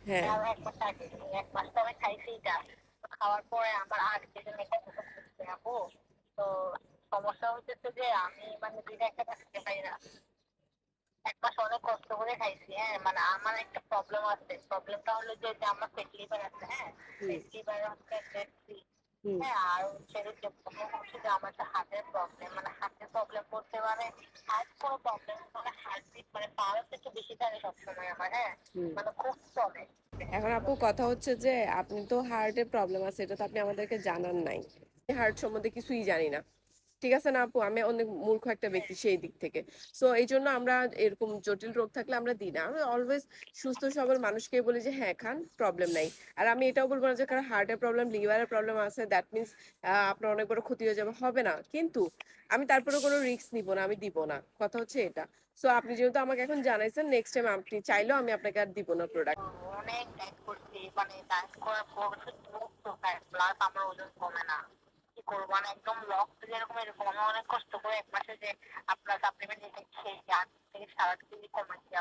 হ্যাঁ। আর 1 মাস আগে, 1 মাস তো আমি খাইছি এটা। তো খাওয়ার পরে আমার আর কিছু নেই আপু। তো সমস্যা হচ্ছে যে আমি মানে দিনে একটা খেতে পাই না। 1 মাস অনেক কষ্ট করে খাইছি। হ্যাঁ, মানে আমার একটা প্রবলেম আছে। প্রবলেমটা হলো যে আমার ফ্যাটি লিভার আছে। হ্যাঁ, হুম। ফ্যাটি লিভার হচ্ছে ফ্যাটি। হুম। হ্যাঁ, আর হচ্ছে যে প্রবলেম হচ্ছে যে আমার একটা হার্টের প্রবলেম, মানে হার্টের প্রবলেম বলতে মানে হার্ট কোনো প্রবলেম মানে হার্টবিট মানে পাওয়ার একটু বেশি থাকে সবসময় আমার। হ্যাঁ, হুম। মানে খুব চলে। এখন আপু কথা হচ্ছে যে আপনি তো হার্টের প্রবলেম আছে, এটা তো আপনি আমাদেরকে জানান নাই। হার্ট সম্বন্ধে কিছুই জানি না, ঠিক আছে না আপু? আমি অনেক মূর্খ একটা ব্যক্তি সেই দিক থেকে। সো এই জন্য আমরা এরকম জটিল রোগ থাকলে আমরা দিই না। আমরা অলওয়েজ সুস্থ সবল মানুষকে বলি যে হ্যাঁ খান, প্রবলেম নাই। আর আমি এটাও বলবো না যে কারো হার্টের প্রবলেম, লিভারের প্রবলেম আছে দ্যাট মিনস আপনার অনেক বড় ক্ষতি হয়ে যাবে, হবে না। কিন্তু আমি তারপরে কোনো রিস্ক নিব না, আমি দিব না, কথা হচ্ছে এটা। সো আপনি যেহেতু আমাকে এখন জানাইছেন, নেক্সট টাইম আপনি চাইলেও আমি আপনাকে আর দিব না প্রোডাক্ট। অনেক ডায়েট করছি, মানে ডায়েট করার পর প্লাস আমার ওজন কমে না। কি করবো, মানে একদম লক যেরকম এরকম আমি অনেক কষ্ট করে 1 মাসে যে আপনার সাপ্লিমেন্ট খেয়েছি 8 থেকে 7 কেজি কমেছি।